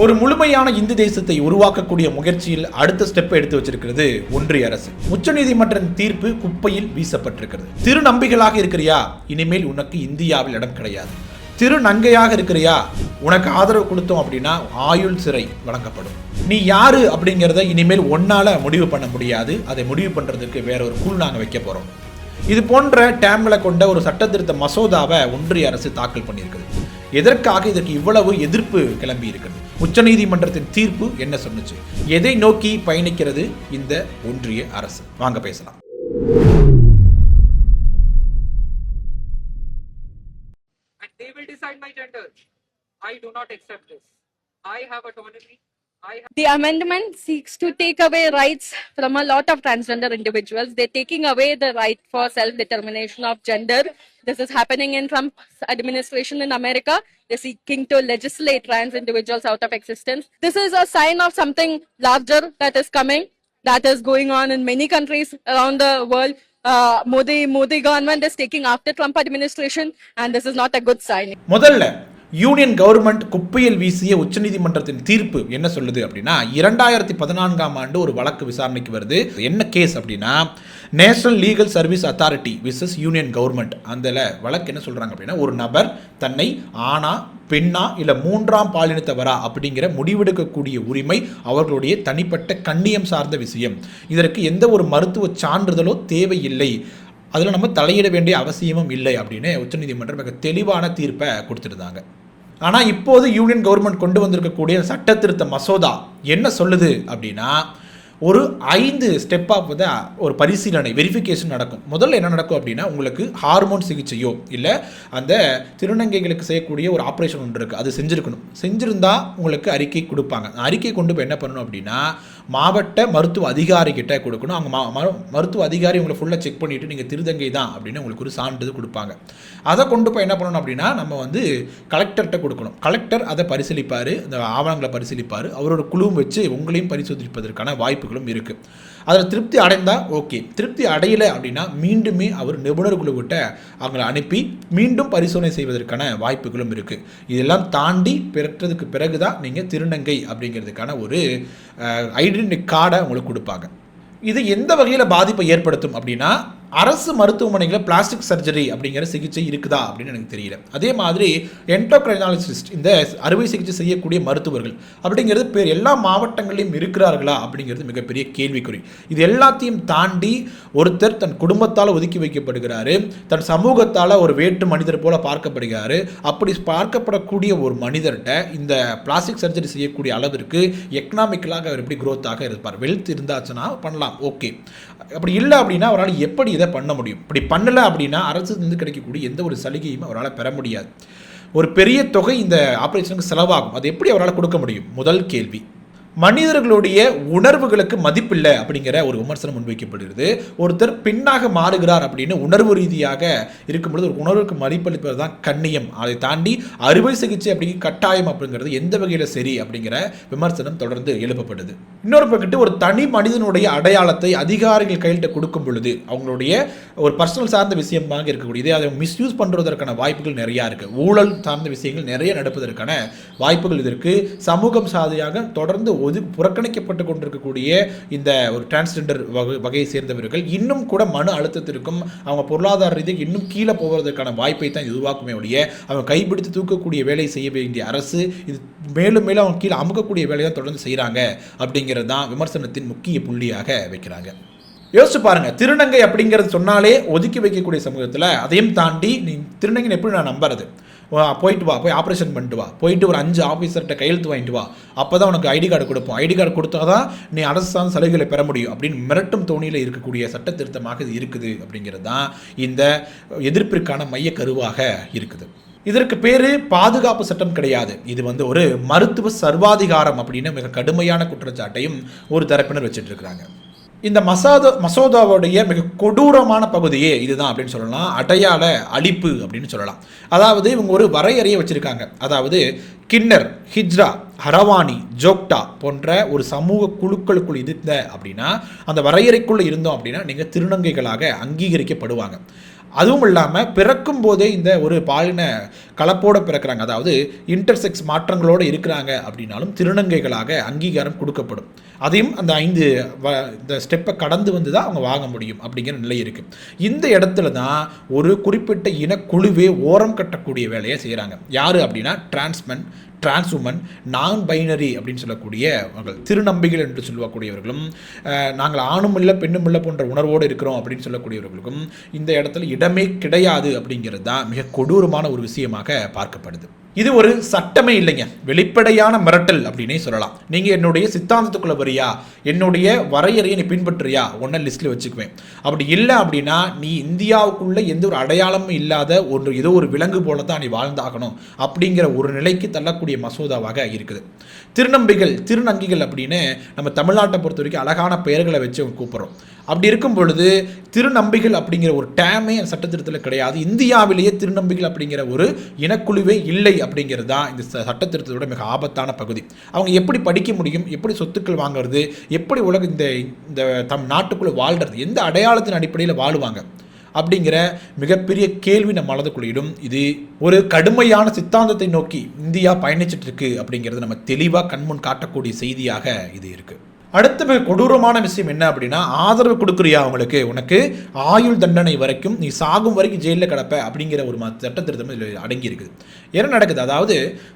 ஒரு முழுமையான இந்து தேசத்தை உருவாக்கக்கூடிய முயற்சியில் அடுத்த ஸ்டெப் எடுத்து வச்சிருக்கிறது ஒன்றிய அரசு. உச்சநீதிமன்றம் தீர்ப்பு குப்பையில் வீசப்பட்டிருக்கிறது. திருநம்பிகளாக இருக்கிறியா, இனிமேல் உனக்கு இந்தியாவில் இடம் கிடையாது. திருநங்கையாக இருக்கிறியா, உனக்கு ஆதரவு கொடுத்தோம் அப்படின்னா ஆயுள் சிறை வழங்கப்படும். நீ யாரு அப்படிங்கிறத இனிமேல் ஒன்னால முடிவு பண்ண முடியாது. அதை முடிவு பண்றதுக்கு வேற ஒரு குழு நாங்கள் வைக்க போறோம். இது போன்ற டேம்களை கொண்ட ஒரு சட்டத்திருத்த மசோதாவை ஒன்றிய அரசு தாக்கல் பண்ணியிருக்குது. எதற்காக இதற்கு இவ்வளவு எதிர்ப்பு கிளம்பி இருக்கிறது? உச்சநீதிமன்றத்தின் தீர்ப்பு என்ன சொன்னுச்சு? எதை நோக்கி பயணிக்கிறது இந்த ஒன்றிய அரசு? வாங்க பேசலாம். They will decide my gender. I do not accept this. I have autonomy. The amendment seeks to take away rights from a lot of transgender individuals. They're taking away the right for self-determination of gender. This is happening in Trump's administration in America. They're seeking to legislate trans individuals out of existence. This is a sign of something larger that is coming, that is going on in many countries around the world. Modi government is taking after Trump administration, and this is not a good sign. முதல்ல union government குப்பையில் வீசிய உச்சநீதிமன்றத்தின் தீர்ப்பு என்ன சொல்லுது அப்படின்னா, 2014 ஆண்டு ஒரு வழக்கு விசாரணைக்கு வருது. என்ன கேஸ் அப்படின்னா, national legal service authority versus union government. அந்த வழக்கு என்ன சொல்றாங்க அப்படின்னா, ஒரு நபர் தன்னை ஆணா பெண்ணா இல்ல மூன்றாம் பாலினத்தவரா அப்படிங்கிற முடிவெடுக்கக்கூடிய உரிமை அவர்களுடைய தனிப்பட்ட கண்ணியம் சார்ந்த விஷயம். இதற்கு எந்த ஒரு மருத்துவ சான்றிதழோ தேவையில்லை, அதில் நம்ம தலையிட வேண்டிய அவசியமும் இல்லை அப்படின்னு உச்சநீதிமன்றம் மிக தெளிவான தீர்ப்பை கொடுத்துருந்தாங்க. ஆனால் இப்போது யூனியன் கவர்மெண்ட் கொண்டு வந்திருக்கக்கூடிய சட்ட திருத்த மசோதா என்ன சொல்லுது அப்படின்னா, ஒரு 5 ஸ்டெப் ஆஃப் ஒரு பரிசீலனை வெரிஃபிகேஷன் நடக்கும். முதல்ல என்ன நடக்கும் அப்படின்னா, உங்களுக்கு ஹார்மோன் சிகிச்சையோ இல்லை அந்த திருநங்கைகளுக்கு செய்யக்கூடிய ஒரு ஆப்ரேஷன் ஒன்று இருக்குது, அது செஞ்சுருந்தா உங்களுக்கு அறிக்கை கொடுப்பாங்க. அறிக்கை கொண்டு போய் என்ன பண்ணணும் அப்படின்னா, மாவட்ட மருத்துவ அதிகாரிகிட்ட கொடுக்கணும். அவங்க மருத்துவ அதிகாரி உங்களை ஃபுல்லாக செக் பண்ணிவிட்டு நீங்கள் திருநங்கை தான் அப்படின்னு உங்களுக்கு ஒரு சான்றிதழ் கொடுப்பாங்க. அதை கொண்டு போய் என்ன பண்ணணும் அப்படின்னா, நம்ம கலெக்டர்கிட்ட கொடுக்கணும். கலெக்டர் அதை பரிசீலிப்பார், அந்த ஆவணங்களை பரிசீலிப்பார். அவரோட குழுவும் வச்சு உங்களையும் பரிசோதிப்பதற்கான வாய்ப்புகளும் இருக்குது. அதில் திருப்தி அடைந்தால் ஓகே, திருப்தி அடையலை அப்படின்னா மீண்டுமே அவர் நிபுணர் குழுவிட்ட அவங்களை அனுப்பி மீண்டும் பரிசோதனை செய்வதற்கான வாய்ப்புகளும் இருக்குது. இதெல்லாம் தாண்டி பெற்றதுக்கு பிறகு தான் நீங்கள் திருநங்கை அப்படிங்கிறதுக்கான ஒரு ஐடென்டிட்டி கார்டை உங்களுக்கு கொடுப்பாங்க. இது எந்த வகையில் பாதிப்பை ஏற்படுத்தும் அப்படின்னா, அரசு மருத்துவமனைகளில் பிளாஸ்டிக் சர்ஜரி அப்படிங்கிற சிகிச்சை இருக்குதா அப்படின்னு எனக்கு தெரியல. அதே மாதிரி என்டோக்ரைனாலஜிஸ்ட், இந்த அறுவை சிகிச்சை செய்யக்கூடிய மருத்துவர்கள் அப்படிங்கிறது எல்லா மாவட்டங்களிலும் இருக்கிறார்களா அப்படிங்கிறது மிகப்பெரிய கேள்விக்குறி. இது எல்லாத்தையும் தாண்டி ஒருத்தர் தன் குடும்பத்தால் ஒதுக்கி வைக்கப்படுகிறாரு, தன் சமூகத்தால் ஒரு வேற்று மனிதர் போல பார்க்கப்படுகிறாரு. அப்படி பார்க்கப்படக்கூடிய ஒரு மனிதர்கிட்ட இந்த பிளாஸ்டிக் சர்ஜரி செய்யக்கூடிய அளவிற்கு எக்கனாமிக்கலாக அவர் எப்படி குரோத்தாக இருப்பார்? வெல்த் இருந்தாச்சுன்னா பண்ணலாம், ஓகே. அப்படி இல்லை அப்படின்னா அவரால் எப்படி இதை பண்ண முடியும்? இப்படி பண்ணலை அப்படின்னா அரசு கிடைக்கக்கூடிய எந்த ஒரு சலுகையும் அவரால் பெற முடியாது. ஒரு பெரிய தொகை இந்த ஆப்ரேஷனுக்கு செலவாகும். அது எப்படி அவரால் கொடுக்க முடியும்? முதல் கேள்வி. மனிதர்களுடைய உணர்வுகளுக்கு மதிப்பில்லை அப்படிங்கிற ஒரு விமர்சனம் முன்வைக்கப்படுகிறது. ஒருத்தர் பெண்ணாக மாறுகிறார் அப்படின்னு உணர்வு ரீதியாக இருக்கும்பொழுது ஒரு உணர்வுக்கு மதிப்பளிப்பது தான் கண்ணியம். அதை தாண்டி அறுவை சிகிச்சை அப்படிங்கிற கட்டாயம் அப்படிங்கிறது எந்த வகையில் சரி அப்படிங்கிற விமர்சனம் தொடர்ந்து எழுப்பப்படுது. இன்னொரு பக்கத்து ஒரு தனி மனிதனுடைய அடையாளத்தை அதிகாரிகள் கையிட்ட கொடுக்கும் பொழுது அவங்களுடைய ஒரு பர்சனல் சார்ந்த விஷயமாக இருக்கக்கூடியது, அதை மிஸ்யூஸ் பண்ணுவதற்கான வாய்ப்புகள் நிறையா இருக்குது. ஊழல் சார்ந்த விஷயங்கள் நிறைய நடப்பதற்கான வாய்ப்புகள் இதற்கு சமூகம் சாதியாக தொடர்ந்து புறக்கணிக்கப்பட்டு கொண்டிருக்கக்கூடிய இந்த ஒரு டிரான்ஸ்ஜெண்டர் வகையை சேர்ந்தவர்கள் இன்னும் கூட மன அழுத்தத்திற்கும் அவங்க பொருளாதார ரீதியாக இன்னும் கீழே போவதற்கான வாய்ப்பை தான் உருவாக்குமே ஒழிய அவங்க கைப்பிடித்து தூக்கக்கூடிய வேலையை செய்ய வேண்டிய அரசு இது மேலும் மேலும் அவங்க கீழே அமுக்கக்கூடிய வேலையை தான் தொடர்ந்து செய்கிறாங்க அப்படிங்கிறது தான் விமர்சனத்தின் முக்கிய புள்ளியாக வைக்கிறாங்க. யோசிச்சு பாருங்க, திருநங்கை அப்படிங்கிறது சொன்னாலே ஒதுக்கி வைக்கக்கூடிய சமூகத்தில் அதையும் தாண்டி நீ திருநங்கை எப்படி நான் நம்புறது? போயிட்டு வா, போய் ஆப்ரேஷன் பண்ணிட்டு வா, போயிட்டு ஒரு 5 ஆஃபீஸர்கிட்ட கையெழுத்து வாங்கிட்டு வா, அப்போ தான் உனக்கு ஐடி கார்டு கொடுப்போம், ஐடி கார்டு கொடுத்தா தான் நீ அரசு சார்ந்த சலுகைகளை பெற முடியும் அப்படின்னு மிரட்டும் தோணியில் இருக்கக்கூடிய சட்ட திருத்தமாக இது இருக்குது அப்படிங்கிறது தான் இந்த எதிர்ப்பிற்கான மைய கருவாக இருக்குது. இதற்கு பேர் பாதுகாப்பு சட்டம் கிடையாது. இது ஒரு மருத்துவ சர்வாதிகாரம் அப்படின்னு மிக கடுமையான குற்றச்சாட்டையும் ஒரு தரப்பினர் வச்சுட்டு இருக்கிறாங்க. இந்த மசோதாவுடைய மிக கொடூரமான பகுதியே இதுதான் அப்படின்னு சொல்லலாம். அடையாள அழிப்பு அப்படின்னு சொல்லலாம். அதாவது இவங்க ஒரு வரையறையை வச்சிருக்காங்க. அதாவது கின்னர், ஹிஜ்ரா, ஹரவானி, ஜோக்டா போன்ற ஒரு சமூக குழுக்களுக்குள் இருந்த அப்படின்னா அந்த வரையறைக்குள்ளே இருந்தோம் அப்படின்னா நீங்கள் திருநங்கைகளாக அங்கீகரிக்கப்படுவாங்க. அதுவும் இல்லாமல் பிறக்கும் போதே இந்த ஒரு பாலின கலப்போடு பிறக்கிறாங்க, அதாவது இன்டர்செக்ஸ் மாற்றங்களோடு இருக்கிறாங்க அப்படின்னாலும் திருநங்கைகளாக அங்கீகாரம் கொடுக்கப்படும். அதையும் அந்த 5 இந்த ஸ்டெப்பை கடந்து வந்து தான் அவங்க வாங்க முடியும் அப்படிங்கிற நிலை இருக்குது. இந்த இடத்துல தான் ஒரு குறிப்பிட்ட இனக்குழுவே ஓரம் கட்டக்கூடிய வேலையை செய்கிறாங்க. யார் அப்படின்னா டிரான்ஸ்மென், டிரான்ஸ்வுமன், நான் பைனரி அப்படின்னு சொல்லக்கூடியவர்கள், திருநம்பிகள் என்று சொல்லக்கூடியவர்களும், நாங்கள் ஆணும் இல்லை பெண்ணும் இல்லை போன்ற உணர்வோடு இருக்கிறோம் அப்படின்னு சொல்லக்கூடியவர்களுக்கும் இந்த இடத்துல இடமே கிடையாது அப்படிங்கிறது தான் மிக கொடூரமான ஒரு விஷயமாக பார்க்கப்படுது. இது ஒரு சட்டமே இல்லைங்க, வெளிப்படையான மிரட்டல் அப்படின்னே சொல்லலாம். நீங்கள் என்னுடைய சித்தாந்தத்துக்குள்ள வரியா, என்னுடைய வரையறையை நீ பின்பற்றுறியா, ஒன்றை லிஸ்ட்டில் வச்சுக்குவேன். அப்படி இல்லை அப்படின்னா நீ இந்தியாவுக்குள்ளே எந்த ஒரு அடையாளமும் இல்லாத ஏதோ ஒரு விலங்கு போல தான் நீ வாழ்ந்தாகணும் அப்படிங்கிற ஒரு நிலைக்கு தள்ளக்கூடிய மசோதாவாக இருக்குது. திருநம்பிகள், திருநங்கிகள் அப்படின்னு நம்ம தமிழ்நாட்டை பொறுத்த வரைக்கும் அழகான பெயர்களை வச்சு கூப்பிட்றோம். அப்படி இருக்கும் பொழுது திருநம்பிகள் அப்படிங்கிற ஒரு டேமே சட்டத்திருத்தத்தில் கிடையாது. இந்தியாவிலேயே திருநம்பிகள் அப்படிங்கிற ஒரு இனக்குழுவே இல்லை அப்படிங்கிறது தான் இந்த சட்டத்திருத்தத்தோட மிக ஆபத்தான பகுதி. அவங்க எப்படி படிக்க முடியும், எப்படி சொத்துக்கள் வாங்குறது, எப்படி இந்த தம் நாட்டுக்குள்ளே வாழ்கிறது, எந்த அடையாளத்தின் அடிப்படையில் வாழுவாங்க அப்படிங்கிற மிகப்பெரிய கேள்வி நம்ம மனதுக்குள்ளிடும். இது ஒரு கடுமையான சித்தாந்தத்தை நோக்கி இந்தியா பயணிச்சுட்டு இருக்கு அப்படிங்கிறது நம்ம தெளிவாக கண்முன் காட்டக்கூடிய செய்தியாக இது இருக்குது. அடுத்த மிக கொடூரமான விஷயம் என்ன அப்படின்னா, ஆதரவு கொடுக்குறியா அவங்களுக்கு, உனக்கு ஆயுள் தண்டனை வரைக்கும், நீ சாகும் வரைக்கும் ஜெயிலில் கிடப்ப அப்படிங்கிற ஒரு சட்ட திருத்தம் இதில் அடங்கி இருக்குது. என்ன நடக்குது, அதாவது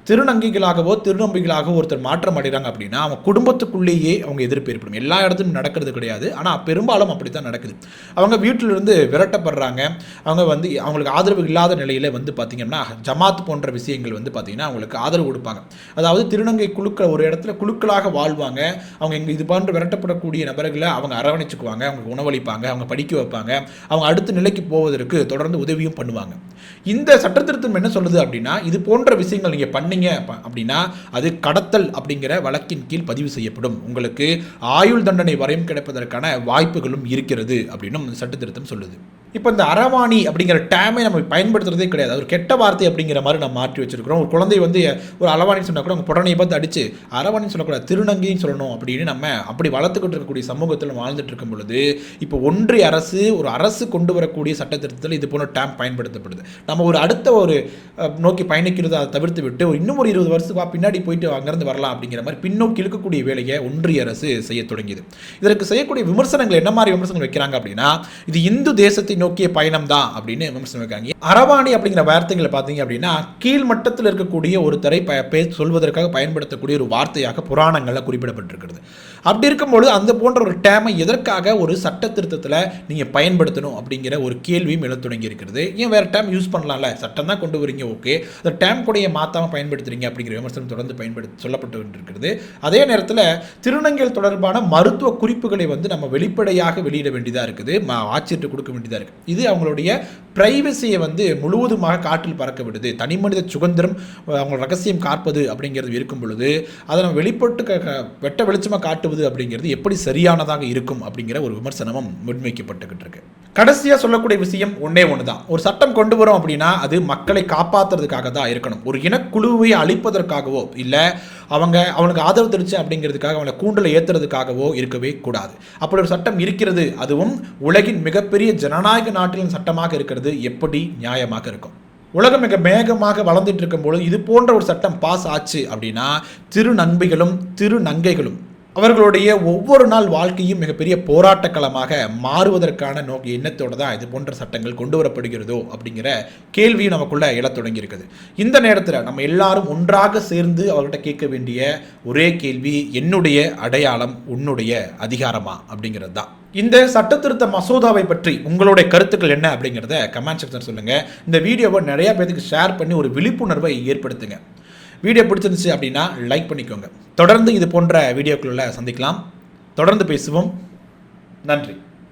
திருநங்கைகளாகவோ திருநம்பிகளாகவோ ஒருத்தர் மாற்றம் அடைகிறாங்க அப்படின்னா அவங்க குடும்பத்துக்குள்ளேயே அவங்க எதிர்ப்பு ஏற்படும். எல்லா இடத்துலையும் நடக்கிறது கிடையாது, ஆனால் பெரும்பாலும் அப்படி தான் நடக்குது. அவங்க வீட்டிலிருந்து விரட்டப்படுறாங்க. அவங்க அவங்களுக்கு ஆதரவு இல்லாத நிலையில் பார்த்திங்கன்னா ஜமாத் போன்ற விஷயங்கள் பார்த்திங்கன்னா அவங்களுக்கு ஆதரவு கொடுப்பாங்க. அதாவது திருநங்கை குழுக்கள் ஒரு இடத்துல குழுக்களாக வாழ்வாங்க. அவங்க இது போன்று விரட்டப்படக்கூடிய நபர்களை அவங்க அரவணைச்சுக்குவாங்க, அவங்க உணவளிப்பாங்க, அவங்க படிக்க வைப்பாங்க, அவங்க அடுத்த நிலைக்கு போவதற்கு தொடர்ந்து உதவியும் பண்ணுவாங்க. இந்த சட்டத்திருத்தம் என்ன சொல்லுது அப்படின்னா, இது போன்ற விஷயங்கள் நீங்கள் பண்ணீங்க அப்படின்னா அது கடத்தல் அப்படிங்கிற வழக்கின் கீழ் பதிவு செய்யப்படும், உங்களுக்கு ஆயுள் தண்டனை வரையும் கிடைப்பதற்கான வாய்ப்புகளும் இருக்கிறது அப்படின்னு சட்டத்திருத்தம் சொல்லுது. இப்போ இந்த அரவாணி அப்படிங்கிற டேமை நம்ம பயன்படுத்துறதே கிடையாது, ஒரு கெட்ட வார்த்தை அப்படிங்கிற மாதிரி நம்ம மாற்றி வச்சிருக்கிறோம். ஒரு குழந்தை ஒரு அளவாணின்னு சொன்னால் கூட அவங்க புடனையை பார்த்து அடிச்சு அரவாணின்னு சொல்லக்கூடாது, திருநங்கைன்னு சொல்லணும் அப்படின்னு நம்ம அப்படி வளர்த்துக்கிட்டு இருக்கக்கூடிய சமூகத்தில் வாழ்ந்துட்டு இருக்கும் பொழுது இப்போ ஒன்றிய அரசு ஒரு அரசு கொண்டு வரக்கூடிய சட்டத்திருத்தத்தில் இது போன்ற டேம் பயன்படுத்தப்படுது. நம்ம ஒரு அடுத்த ஒரு நோக்கி பயணிக்கிறத அதை தவிர்த்து விட்டு இன்னும் ஒரு 20 வருஷத்துக்கு பின்னாடி போயிட்டு அங்கேருந்து வரலாம் அப்படிங்கிற மாதிரி பின்னோக்கி இழுக்கக்கூடிய வேலையை ஒன்றிய அரசு செய்ய தொடங்கியது. இதற்கு செய்யக்கூடிய விமர்சனங்கள் என்ன மாதிரி விமர்சனங்கள் வைக்கிறாங்க அப்படின்னா, இது இந்து தேசத்தை நோக்கிய பயணம் தான் அப்படின்னு விமர்சனம் வைக்கிறாங்க. அரவாணி அப்படிங்கிற வார்த்தைகளை பார்த்தீங்க அப்படின்னா கீழ் மட்டத்தில் இருக்கக்கூடிய ஒருத்தரை சொல்வதற்காக பயன்படுத்தக்கூடிய ஒரு வார்த்தையாக புராணங்களில் குறிப்பிடப்பட்டிருக்கிறது. அப்படி இருக்கும்போது அந்த போன்ற ஒரு டேமை எதற்காக ஒரு சட்ட திருத்தத்தில் நீங்கள் பயன்படுத்தணும் அப்படிங்கிற ஒரு கேள்வியும் எழத் தொடங்கி இருக்கிறது. ஏன் வேறு டேம் யூஸ் பண்ணலாம்ல, சட்டம் தான் கொண்டு வரீங்க, ஓகே, அந்த டேம் கூட மாற்றாமல் பயன்படுத்துறீங்க அப்படிங்கிற விமர்சனம் தொடர்ந்து சொல்லப்பட்டு இருக்கிறது. அதே நேரத்தில் திருநங்கைகள் தொடர்பான மருத்துவ குறிப்புகளை நம்ம வெளிப்படையாக வெளியிட வேண்டியதாக இருக்குது, ஆட்சியர்கிட்ட கொடுக்க வேண்டியதாக இருக்குது. இது அவங்களுடைய பிரைவசியை முழுவதுமாக காற்றில் பறக்க விடுது. தனி மனித சுதந்திரம், அவங்க ரகசியம் காப்பது அப்படிங்கிறது இருக்கும் பொழுது அதை நம்ம வெளிப்பட்டு வெட்ட வெளிச்சமாக காட்டுவது அப்படிங்கிறது எப்படி சரியானதாக இருக்கும் அப்படிங்கிற ஒரு விமர்சனமும் முன்வைக்கப்பட்டுக்கிட்டு இருக்கு. கடைசியாக சொல்லக்கூடிய விஷயம் ஒன்றே ஒன்று தான், ஒரு சட்டம் கொண்டு வரோம் அப்படின்னா அது மக்களை காப்பாற்றுறதுக்காக தான் இருக்கணும். ஒரு இனக்குழுவை அழிப்பதற்காகவோ இல்லை அவனுக்கு ஆதரவு தெரிச்சு அப்படிங்கிறதுக்காக அவனை கூண்டலை ஏற்றுறதுக்காகவோ இருக்கவே கூடாது. அப்படி ஒரு சட்டம் இருக்கிறது, அதுவும் உலகின் மிகப்பெரிய ஜனநாயக நாட்டின் சட்டமாக இருக்கிறது, எப்படி நியாயமாக இருக்கும்? உலகம் மிக வேகமாக வளர்ந்துட்டு இருக்கும்போது இது போன்ற ஒரு சட்டம் பாஸ் ஆச்சு அப்படின்னா திருநங்கைகளும் திருநங்கைகளும் அவர்களுடைய ஒவ்வொரு நாள் வாழ்க்கையும் மிகப்பெரிய போராட்டக்களமாக மாறுவதற்கான எண்ணத்தோடு தான் இது போன்ற சட்டங்கள் கொண்டு வரப்படுகிறதோ அப்படிங்கிற கேள்வியும் நமக்குள்ள எழத் தொடங்கி இருக்குது. இந்த நேரத்தில் நம்ம எல்லாரும் ஒன்றாக சேர்ந்து அவர்கிட்ட கேட்க வேண்டிய ஒரே கேள்வி, என்னுடைய அடையாளம் உன்னுடைய அதிகாரமா அப்படிங்கிறது தான். இந்த சட்டத்திருத்த மசோதாவை பற்றி உங்களுடைய கருத்துக்கள் என்ன அப்படிங்கிறத கமெண்ட் செக்ஷன் சொல்லுங்கள். இந்த வீடியோவை நிறையா பேருக்கு ஷேர் பண்ணி ஒரு விழிப்புணர்வை ஏற்படுத்துங்க. வீடியோ பிடிச்சிருந்துச்சு அப்படின்னா லைக் பண்ணிக்கோங்க. தொடர்ந்து இது போன்ற வீடியோக்களில் சந்திக்கலாம், தொடர்ந்து பேசுவோம். நன்றி.